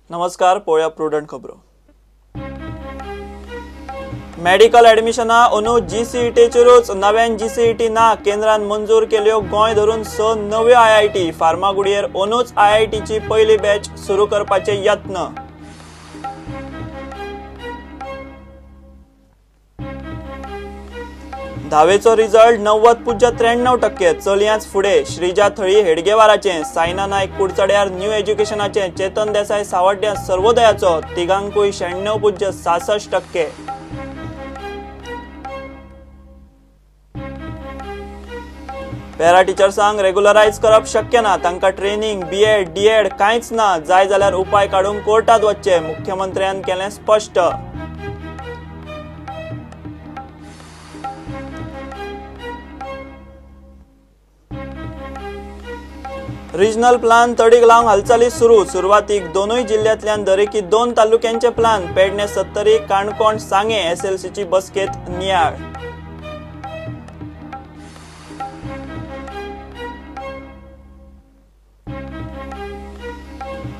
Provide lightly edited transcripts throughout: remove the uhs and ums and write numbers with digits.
नमस्कार, पळोवया प्रुडंट खबरो। मेडिकल ऍडमिशना अंदू जीसीईटीचेरूच नव्यान जीसीईटी ना केंद्रान मंजूर केल्यो गोंय धरून 6 नव्यो आयआयटी फार्मागुडयेर अंदूच आयआयटीची पहिली बॅच सुरू करपाचे यत्न। धावेचो रिझल्ट 90.93% चलयांच फुडे श्रीजा थळी हेडगेवाराचे, सायना नायक कुडचड्यार न्यू एज्युकेशनाचे, चेतन देसाई सावड्ड्या सर्वोदयाचो तिगांकूय 96.66%। पॅरा टिचर्सांक रेग्युलरायज करप शक्य ना, तांकां ट्रेनिंग बीएड डीएड कांयच ना, जाय जाल्यार उपाय काडूंक कोर्टात वचचे, मुख्यमंत्र्यान केलें स्पश्ट। रिजनल प्लान तडीक लावंक हालचाली सुरवातीक दोनूय जिल्ल्यांतल्यान दरेकी 2 तालुक्यांचे प्लान, पेडणे 70, काणकोण सांगे एसएलसीची बसकेत नियाळ।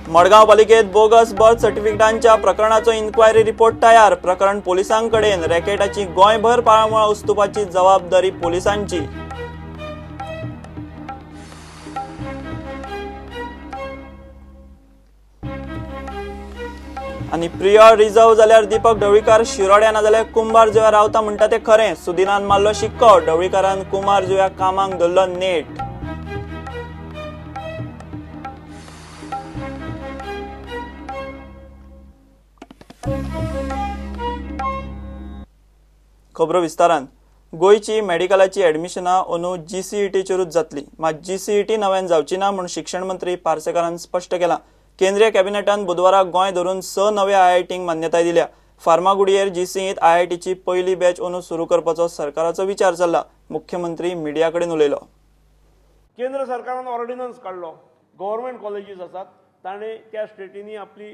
मडगांव पालिकेत बोगस बर्थ सर्टिफिकेटांच्या प्रकरणाचो इन्क्वायरी रिपोर्ट तयार, प्रकरण पोलिसांकडेन, रॅकेटाची गोंयभर पाळंमुळां उस्तुपाची जबाबदारी पोलिसांची। आनी प्रियर रिझर्व जाल्यार दीपक ढवळीकार शिरोड्या ना जाल्यार कुंभार जुव्या रावता म्हणटा ते खरें, सुदिनान मारलो शिक्को, ढवळीकारान कुंभार जुव्या कामाक धरलो नेट। खबरो विस्तारान। गोंयची मेडिकलाची ऍडमिशनां अंदू जीसीईटीचेरूच जातली, मात जीसीईटी नव्यान जावची ना म्हूण शिक्षण मंत्री पार्सेकारान स्पश्ट केलां। केंद्रीय कॅबिनेटान बुधवाराक गोंय धरून 6 नव्या आयआयटींक मान्यताय दिल्या। फार्मागुडयेर जीसीईत आयआयटीची पहिली बॅच अंदू सुरू करपाचो सरकाराचो विचार चल्ला, मुख्यमंत्री मिडिया कडेन उलयलो। केंद्र सरकारान ऑर्डिनन्स काढलो, गव्हर्नमेंट कॉलेजीस आसात ताणे त्या स्टेटींनी आपली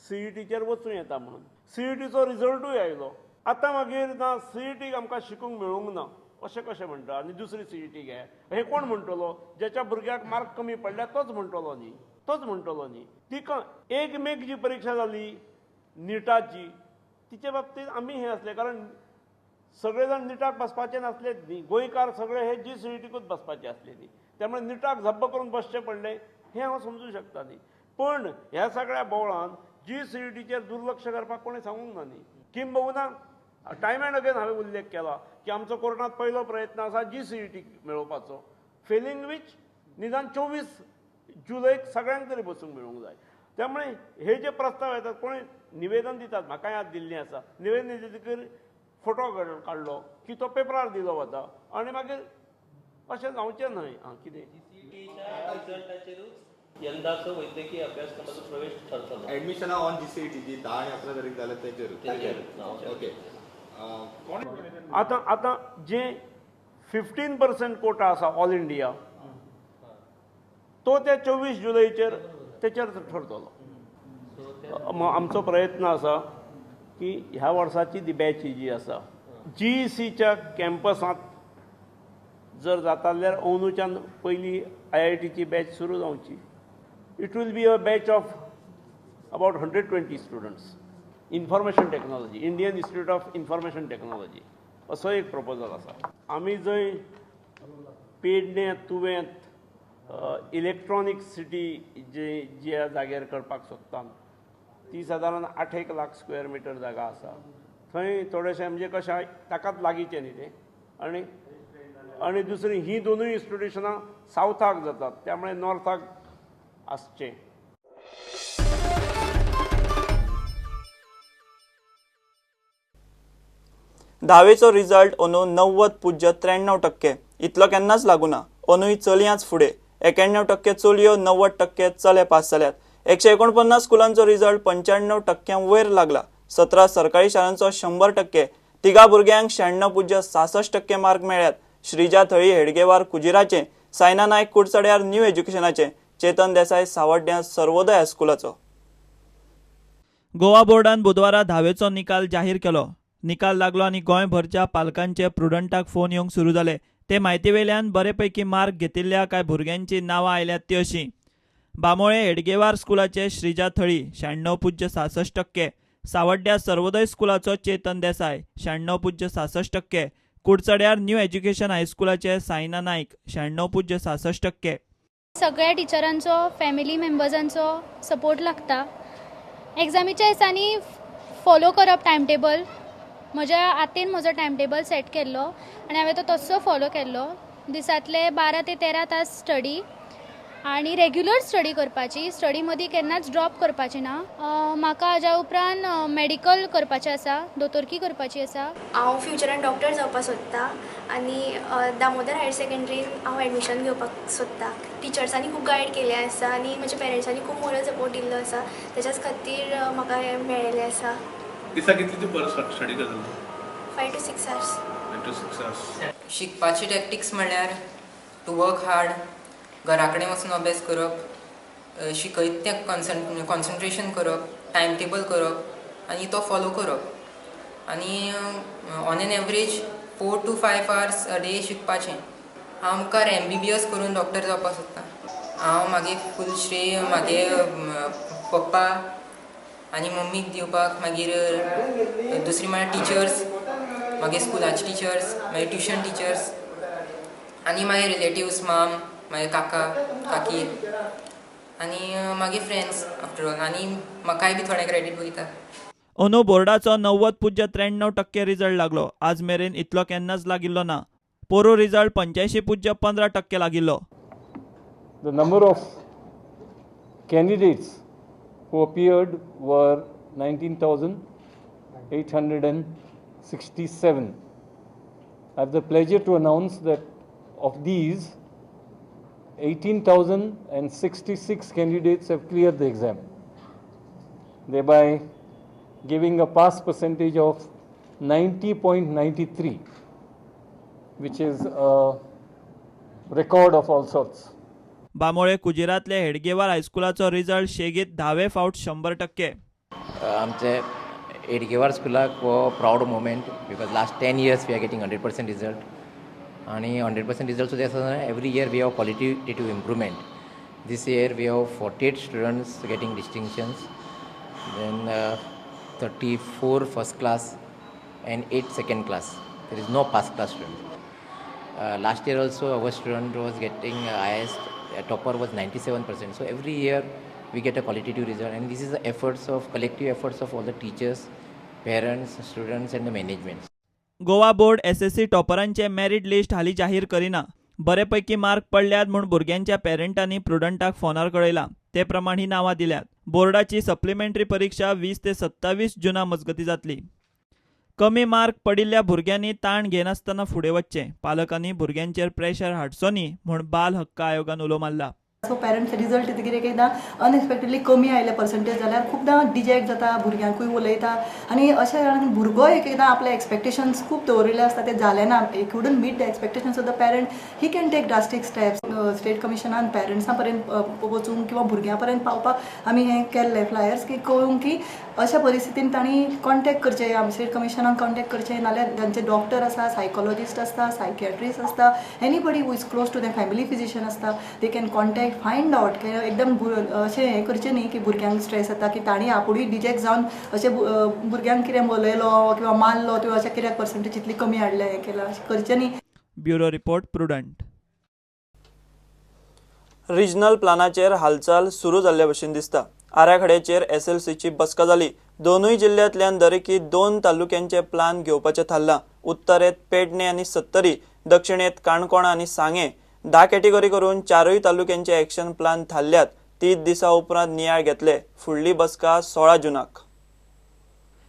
सीईटीचेर वचूं येता म्हणून। सीईटीचो रिजल्टूय आयलो, आतां मागीर ना सीईटीक आमकां शिकूंक मेळूंक ना अशें कशें म्हणटा आनी दुसरी सीईटी घे, हे कोण म्हणटलो? ज्याच्या भुरग्याक मार्क कमी पडल्या तोच म्हणटलो न्ही, तोच म्हणटलो न्ही। तिका एक मेक जी परीक्षा जाली निटाची, तिचे बाबतींत आमी हे असले, कारण सगळे जाण निटाक बसपाचे नासलेच न्ही, गोंयकार सगळे हे जीसीईटीकूच बसपाचे असले न्ही, त्यामुळे निटाक झब्ब करून बसचे पडले हे हांव समजूं शकता न्ही। पण ह्या सगळ्या बोवळान जीसीईटीचेर दुर्लक्ष करपाक कोणें सांगूंक ना न्ही। किंबहुना टायम एंड अगेन हांवें उल्लेख केला की आमचो कोर्टांत पयलो प्रयत्न आसा जीसीईटी मेळोवपाचो, फेलिंग वीच निदान 24 जुलैक सगळ्यांक तरी बसूंक मेळूंक जाय। त्यामुळे हे जे प्रस्ताव येतात कोणी निवेदन दितात, म्हाका याद दिल्लीं आसा, निवेदन दितकीर फोटो काडलो की तो पेपरार दिलो वता आनी मागीर अशें जावचें न्हय। कितें यंदाचो वैद्यकीय अभ्यासक्रमाचो प्रवेश ठरतलो, ऍडमिशन ऑन जीसीईटी जी 10 आणि 11 तारीख जाल्यार तेचेर ओके। आतां जे 15% कोटा आसा ऑल इंडिया तो त्या 24 जुलैचेर तेचेर ठरतलो। आमचो प्रयत्न आसा की ह्या वर्साची ती बॅच जी आसा जीईसीच्या कॅम्पसांत जर जाता जाल्यार अंदूच्यान पयली आयआयटीची बॅच सुरू जावची। It will be a batch of about 120 students, information technology, Indian Institute of Information Technology असो एक प्रपोजल आसा। आमी जंय पेडणे तुवेंत इलेक्ट्रॉनिक सिटी ज्या जाग्यार करपाक सोदता ती सादारण 8 लाख स्क्वेअर मिटर जागा आसा, थंय थोडेशें म्हणजे कशें ताकाच लागींचें न्ही तें, आनी दुसरी ही दोनूय इन्स्टिट्यूशनां सावथाक जातात, त्यामुळे नॉर्थाक आसचें। धावेचो रिझल्ट अंदू 90.93%, इतलो केन्नाच लागूना, अंदूय चलयांच फुडे, 91% चलयो, 90% चले पास जाल्यात। 149 स्कुलांचो रिझल्ट 95% वयर लागला, 17 सरकारी शाळांचो 100%, तिगा भुरग्यांक 96.66% मार्क मेळ्ळ्यात। श्रीजा थळी हेडगेवार कुजिराचे, सायना नायक कुडचड्यार न्यू एज्युकेशनाचे, चेतन देसाई सावड्ड्या सर्वोदय हायस्कुलाचो। गोवा बोर्डान बुधवारा धावेचो निकाल जाहीर केलो। निकाल लागलो आनी गोंयभरच्या पालकांचे प्रुडंटाक फोन येवंक सुरू जाले। ते म्हायती वेल्यान बरेपैकी मार्क घेतिल्ल्या कांय भुरग्यांची नांवां आयल्यात ती अशीं: बामोळे हेडगेवार स्कुलाचे श्रीजा थळी 96.66%, सावड्ड्या सर्वोदय स्कुलाचो चेतन देसाय 96.66%, कुडचड्यार न्यू एज्युकेशन हायस्कुलाचे सायना नायक 96.66%. सगळ्या टिचरांचो फॅमिली मेंबर्सांचो सपोर्ट लागता. एग्जामीच्या दिसांनी फॉलो करप टायम टेबल. म्हज्या हातीन म्हजो टायम टेबल सेट केल्लो आनी हांवें तो तसो फॉलो केल्लो. दिसांतले 12 ते 13 तास स्टडी आनी रेग्युलर स्टडी करपाची. स्टडी मदीं केन्नाच ड्रॉप करपाची ना. म्हाका हाज्या उपरांत मेडिकल करपाचें आसा, दोतोरकी करपाची आसा. हांव फ्युचरान डॉक्टर जावपाक सोदतां आनी दामोदर हायर सेकंड्रीन हांव एडमिशन घेवपाक सोदतां. टिचर्सांनी खूब गायड केलें आसा आनी म्हज्या पेरंट्सांनी खूब मोरल सपोर्ट दिल्लो आसा. तेच्याच खातीर म्हाका हें मेळिल्लें आसा. दिसा कितली तूं स्टडी करता? 5 to 6 hours. 5 to 6 hours. शिकपाची टॅक्टिक्स म्हणल्यार टू वर्क हार्ड, घरा कडेन वचून अभ्यास करप, शिकयत तें कॉन्सन्ट्रेशन करप, टायम टेबल करप आनी तो फॉलो करप आनी on an average 4 to 5 hours a day शिकपाचें. हांव मुखार MBBS करून डॉक्टर जावपाक सोदतां. हांव मागे फूल श्रेय मागे पप्पा आनी मम्मीक दिवपाक, मागीर दुसरी म्हळ्यार टिचर्स, मागीर स्कुलाची टिचर्स, मागीर ट्युशन टिचर्स आनी मागीर रिलेटिव्स, माम, मागीर काका काकी आनी मागीर फ्रेंड्स आफ्टर ऑल. आनी म्हाकाय बी थोडें क्रेडीट वयता. अंदू बोर्डाचो 90.93% रिजल्ट लागलो. आज मेरेन इतलो केन्नाच लागिल्लो ना. पोरू रिजल्ट 85.15% लागिल्लो. The number of candidates who appeared were 19,867. I have the pleasure to announce that of these, 18,066 candidates have cleared the exam, thereby giving a pass percentage of 90.93, which is a record of all sorts. बामोळे कुजिरातले हेडगेवार हायस्कुलाचो result शेगीत 10वे फावट 100%. आमचे हेडगेवार स्कुलाक हो proud moment because last 10 years we are getting 100% result आनी 100% रिजल्ट सुद्दां आसा every year we have qualitative improvement. This year we have 48 students getting distinctions, then 34 first class and 8 second class. There is no past class student. Last year also our student was getting highest, topper was 97%. So every year we get a qualitative result, and this is the collective efforts of all the teachers, parents, students and the management. Goa board SSC टॉपरांचे merit list हालीं जाहीर Kareena. बरेपैकी mark पडल्यात म्हूण भुरग्यांच्या पेरंटांनी प्रुडंटाक फोनार कळयला. ते प्रमाण ही नांवां दिल्यात. बोर्डाची सप्लिमेंटरी परीक्षा 20 ते 27 जूना मजगती जातली. कमी मार्क पडिल्ल्या भुरग्यांनी ताण घेनासतना फुडें वचचें. पालकांनी भुरग्यांचेर प्रेशर हाडचो न्ही म्हूण बाल हक्क आयोगान उलो मारला. सो पेरंट्स रिजल्ट कितें एकदां अनएक्सपेक्टेडली कमी आयले पर्संटेज जाल्यार खूबदां डिजेक्ट जाता, भुरग्यांकूय उलयता आनी अशें कारण भुरगो एकदां आपले एक्सपेक्टेशन्स खूब दवरिल्ले आसता ते जाले ना, he couldn't meet the expectations of the parent. He can take drastic steps. State कमिशनान पेरंट्सां पर्यंत वचूंक किंवा भुरग्यां पर्यंत पावपाक आमी हें केल्लें फ्लायर्स की कळूंक की अशा परिस्थितीन तांणी कॉन्टेक्ट करचें, स्टेट कमिशनान कॉन्टेक्ट करचें, नाल्यार तांचे डॉक्टर आसा, सायकोलॉजिस्ट आसता, सायकियाट्रिस्ट आसता, anybody who is close to the family physician आसता, they can contact find out. एकदम अशें हें करचें न्ही की भुरग्यांक स्ट्रेस येता की तांणी आपुणूय डिजेक्ट जावन अशें भुरग्यांक कितें उलयलो किंवा मारलो किंवा अशें कित्याक पर्संटेज इतली कमी हाडलें हें केलां अशें करचें न्ही. Bureau report prudent. रिजनल प्लानाचेर हालचाल सुरू जाल्ले भशेन दिसता. आराखड्याचेर SLCची बसका जाली. दोनूय जिल्ल्यांतल्यान दरेकी 2 तालुक्यांचे प्लान घेवपाचें थारलां. उत्तरेत पेडणे आनी सत्तरी, दक्षिणेत काणकोण आनी सांगे 10 कॅटेगरी करून 4 तालुक्यांचे एक्शन प्लान थारल्यात. 30 दिसां उपरांत नियाळ घेतले. फुडली बसका 16 जूनाक.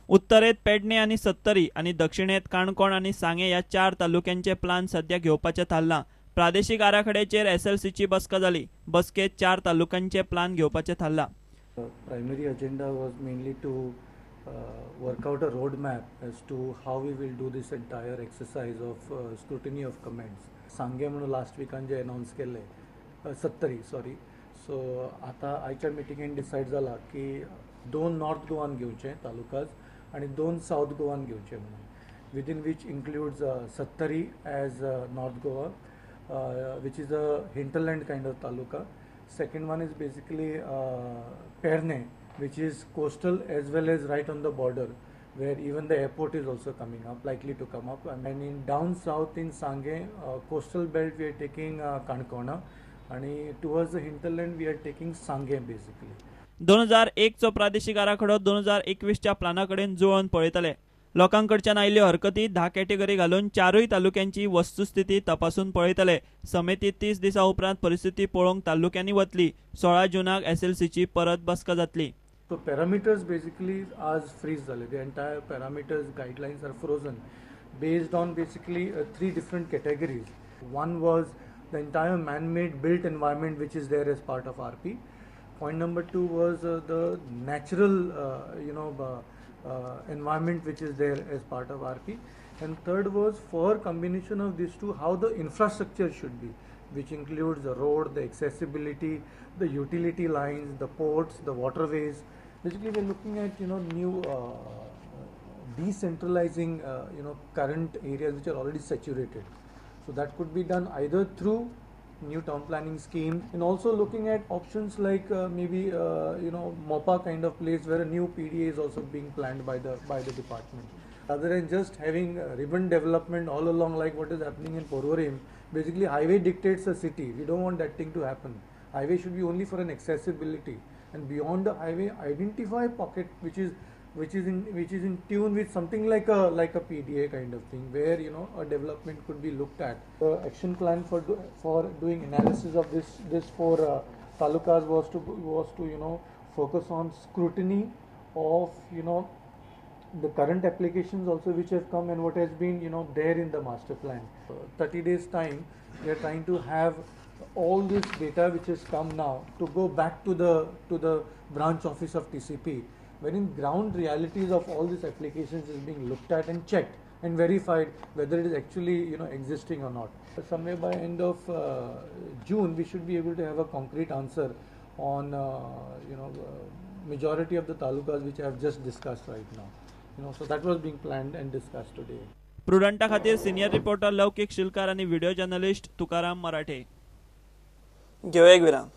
उत्तरेत पेडणे आनी सत्तरी आनी दक्षिणेत काणकोण आनी सांगे ह्या 4 तालुक्यांचे प्लान सध्या घेवपाचें थारलां. प्रादेशीक आराखड्याचेर SLCची बसका जाली. बसकेत 4 तालुक्यांचे प्लान घेवपाचें थारलां. Primary agenda was mainly to work out a roadmap as to how we will do this entire exercise of scrutiny of comments. सांगे म्हणून लास्ट विकान जे अनाउन्स केले सत्तरी सॉरी. सो आतां आयच्या मिटिंगेन डिसायड जाला की 2 नॉर्थ गोवान घेवचे तालुकाज आनी 2 सावथ गोवान घेवचे म्हणून, within which includes Sattari as North Goa, which is a hinterland kind of taluka. Second one is basically Perne, which is coastal as well as right on the border, where even the airport is also coming up, likely to come up. And in down south in Sangay, coastal belt, we are taking Kankona, and towards the hinterland we are taking Sangay basically. 2001 चो प्रादेशीक आराखडो 2021च्या प्लानाकडेन जुळोवन पळयतले. लोकांकडच्यान आयिल्ल्यो हरकती 10 category घालून 4 तालुक्यांची वस्तुस्थिती तपासून पळयतले. समिती 30 दिसा उपरांत परिस्थिती पळोवंक तालुक्यांनी वतली. 16 जूनाक SLCची परत बसका जातली. So parameters basically as freeze zale. The entire parameters guidelines are frozen based on basically 3 different categories. One was the entire man-made built environment which is there as part of RP. Point number 2 was the natural environment which is there as part of RP. And third was for combination of these two, how the infrastructure should be, which includes the road, the accessibility, the utility lines, the ports, the waterways. Basically, we're looking at new decentralizing current areas which are already saturated. So that could be done either through new town planning schemes, and also looking at options like maybe MOPA kind of place where a new PDA is also being planned by the department. Rather than just having ribbon development all along like what is happening in Porvorim, basically highway dictates the city. We don't want that thing to happen. Highway should be only for an accessibility, and beyond the highway, identify pocket which is in tune with something like a PDA kind of thing, where a development could be looked at. The action plan for doing analysis of this for talukas was to focus on scrutiny of the current applications also which have come and what has been there in the master plan. 30 days time, we are trying to have all this data which has come now to go back to the branch office of TCP, wherein ground realities of all these applications is being looked at and checked and verified whether it is actually existing or not. Somewhere by end of June, we should be able to have a concrete answer on majority of the talukas which I have just discussed right now. So that was being planned and discussed today. प्रुडंटा खातीर senior reporter लौकिक शिलकार आणि video journalist Tukaram मराठे. घेऊ एक विराम.